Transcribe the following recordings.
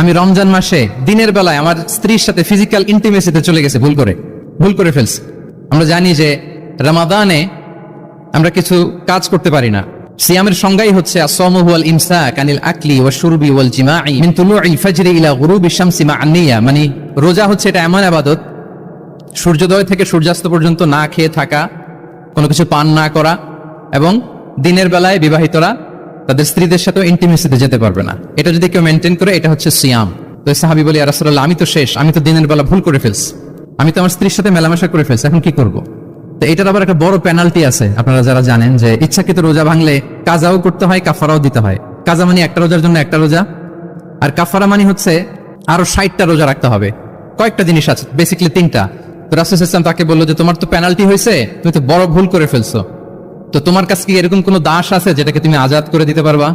আমি রমজান মাসে দিনের বেলায় আমার স্ত্রীর সাথে ফিজিক্যাল ইন্টিমেসিতে চলে গেছে ভুল করে ফেলছি। আমরা জানি যে রমাদানে আমরা কিছু কাজ করতে পারি না। সিয়ামের সংজ্ঞাই হচ্ছে আসসামু হুয়াল ইমসাক আনিল আকলি ওয়াশ শুরবি ওয়াল জিমাই মিন তুলুইল ফাজরি ইলা গুরুবিশ শামসি মা আন-নিয়া। মানে রোজা হচ্ছে এটা এমন ইবাদত, সূর্যোদয় থেকে সূর্যাস্ত পর্যন্ত না খেয়ে থাকা, কোনো কিছু পান না করা, এবং দিনের বেলায় বিবাহিতরা তাদের স্ত্রীদের সাথে ইন্টিমেসিতে যেতে পারবে না। এটা যদি কেউ মেনটেন করে এটা হচ্ছে সিয়াম। তো সাহাবী বলি, ইয়া রাসূলুল্লাহ, আমি তো শেষ, আমি তো দিনের বেলা ভুল করে ফেলছি, আমি তো আমার স্ত্রীর সাথে মেলামেশা করে ফেলছি, এখন কি করব? তো এটার আবার একটা বড় পেনাল্টি আছে। আপনারা যারা জানেন যে ইচ্ছাকৃত রোজা ভাঙলে কাজাও করতে হয়, কাফারাও দিতে হয়। কাজা মানে একটা রোজার জন্য একটা রোজা, আর কাফারা মানে হচ্ছে আরো 60টা রোজা রাখতে হবে। কয়েকটা জিনিস আছে, বেসিক্যালি 3টা। তো রাসূল সাল্লাল্লাহু আলাইহি ওয়াসাল্লাম তাকে বললো যে তোমার তো পেনাল্টি হয়েছে, তুমি তো বড় ভুল করে ফেলছো, তো তোমার কাছে কি এরকম কোনো দাস আছে যেটাকে তুমি আজাদ করে দিতে পারবা,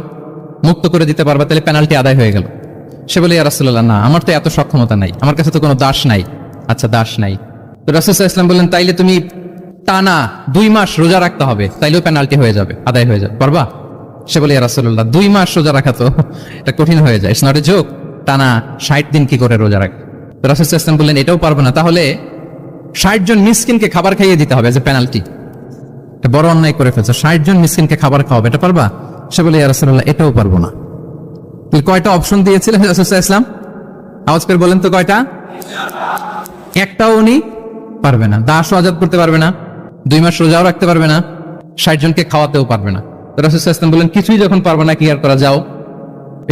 মুক্ত করে দিতে পারবা, তাহলে পেনাল্টি আদায় হয়ে গেল। সে বলে, ইয়া রাসূলুল্লাহ, না, আমার তো এত সক্ষমতা নাই, আমার কাছে তো কোনো দাস নাই। আচ্ছা, দাস নাই। তো রাসূল সাল্লাল্লাহু আলাইহি ওয়াসাল্লাম বললেন, তাইলে তুমি টানা 2 মাস রোজা রাখতে হবে, তাইলেও পেনাল্টি হয়ে যাবে, আদায় হয়ে যাবে, পারবা? সে বলে, ইয়া রাসূলুল্লাহ, 2 মাস রোজা রাখা তো এটা কঠিন হয়ে যায়, ইটস নট এ জোক। টানা 60 দিন কি করে রোজা রাখ? তো রাসূল সাল্লাল্লাহু আলাইহি ওয়াসাল্লাম বললেন, এটাও পারবো না, তাহলে 60 জন মিসকিনকে খাবার খাইয়ে দিতে হবে এজ এ পেনাল্টি। এটা বড় অন্যায় করে ফেলছো, 60 জন মিসকিনকে খাবার খাওয়াবে, এটা পারবা? সে বলে, ইয়া রাসূলুল্লাহ, এটাও পারবো না। তাহলে কয়টা অপশন দিয়েছিলেন রাসূল সাল্লাল্লাহু আলাইহি ওয়াসাল্লাম? আওয়াজ করে বলেন তো কয়টা? একটাও উনি পারবে না। দাসও আজাদ করতে পারবে না, 2 মাস রোজাও রাখতে পারবে না, 60 জনকে খাওয়াতেও পারবে না। তো রাসূল সাল্লাল্লাহু আলাইহি ওয়াসাল্লাম বললেন, কিছুই যখন পারবে না, কি আর করা, যাও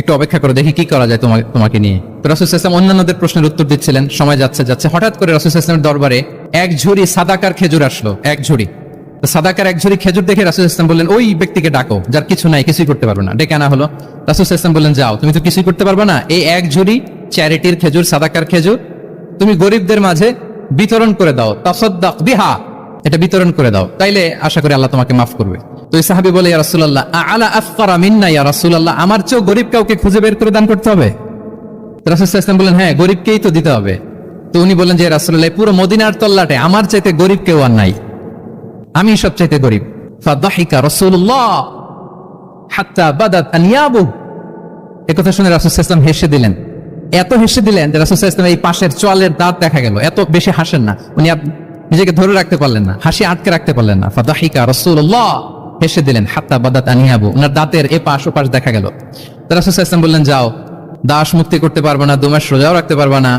একটু অপেক্ষা করে দেখি কি করা যায় তোমাকে নিয়ে। তো রাসূল সাল্লাল্লাহু আলাইহি ওয়াসাল্লাম অন্যান্যদের প্রশ্নের উত্তর দিচ্ছিলেন, সময় যাচ্ছে, হঠাৎ করে রাসূল সাল্লাল্লাহু আলাইহি ওয়াসাল্লামের দরবারে 1 ঝুড়ি সাদাকার খেজুর আসলো। 1 ঝুড়ি। তো সাদাকার 1 ঝুড়ি খেজুর দেখে রাসূল সাল্লাল্লাহু আলাইহি ওয়াসাল্লাম বললেন, ওই ব্যক্তিকে ডাকো যার কিছু নাই, কিছুই করতে পারবে না। ডেকে আনা হলো। রাসূল সাল্লাল্লাহু আলাইহি ওয়াসাল্লাম বললেন, যাও, তুমি তো কিছুই করতে পারবে না, এই 1 ঝুড়ি চ্যারিটির খেজুর, সাদাকার খেজুর তুমি গরিবদের মাঝে বিতরণ করে দাও, তাসাদ্দাক বিহা, এটা বিতরণ করে দাও, তাইলে আশা করি আল্লাহ তোমাকে মাফ করবে। তো এই সাহাবী বলে, ইয়া রাসূলুল্লাহ, আলা আফকারা মিন্না ইয়া রাসূলুল্লাহ, আমার চেয়েও গরিব কাউকে খুঁজে বের করে দান করতে হবে? রাসূল সাল্লাল্লাহু আলাইহি ওয়াসাল্লাম বললেন, হ্যাঁ, গরিবকেই তো দিতে হবে। তো উনি বললেন যে, রাসূলুল্লাহ, পুরো মদিনার তল্লাটে আমার চাইতে গরিব কেউ আর নাই, আমি সবচাইতে গরিব। ফাদাহিকা রাসূলুল্লাহ হাত্তা বাদাত আনিয়াবু। এই কথা শুনে রাসূল সাল্লাল্লাহু আলাইহি ওয়াসাল্লাম হেসে দিলেন। এত হেসে দিলেন যে রাসূল সাল্লাল্লাহু আলাইহি ওয়াসাল্লাম এই পাশের চোয়ালের দাঁত দেখা গেল। এত বেশি হাসেন না উনি, নিজেকে ধরে রাখতে পারলেন না, হাসি আটকে রাখতে পারলেন না। ফাদাহিকা রাসূলুল্লাহ, হেসে দিলেন। হাত্তা বাদাত আনিয়াবু, ওনার দাঁতের এপাশ ওপাশ দেখা গেল। তো রাসূল সাল্লাল্লাহু আলাইহি ওয়াসাল্লাম বললেন, যাও, দাস মুক্তি করতে পারবে না, 2 মাস রোজাও রাখতে পারবে না,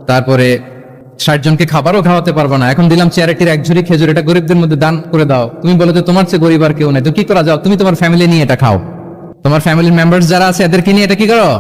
তারপরে 60 জনকে খাবারও খাওয়াতে পারবে না, এখন দিলাম চ্যারিটির 1 ঝুড়ি খেজুর, এটা গরিবদের মধ্যে দান করে দাও। তুমি বলো যে তোমার চেয়ে গরিব আর কেউ নাই, তো কি করা, যাও তুমি তোমার ফ্যামিলি নিয়ে এটা খাও, তোমার ফ্যামিলির মেম্বার্স যারা আছে এদেরকে নিয়ে এটা কি করো,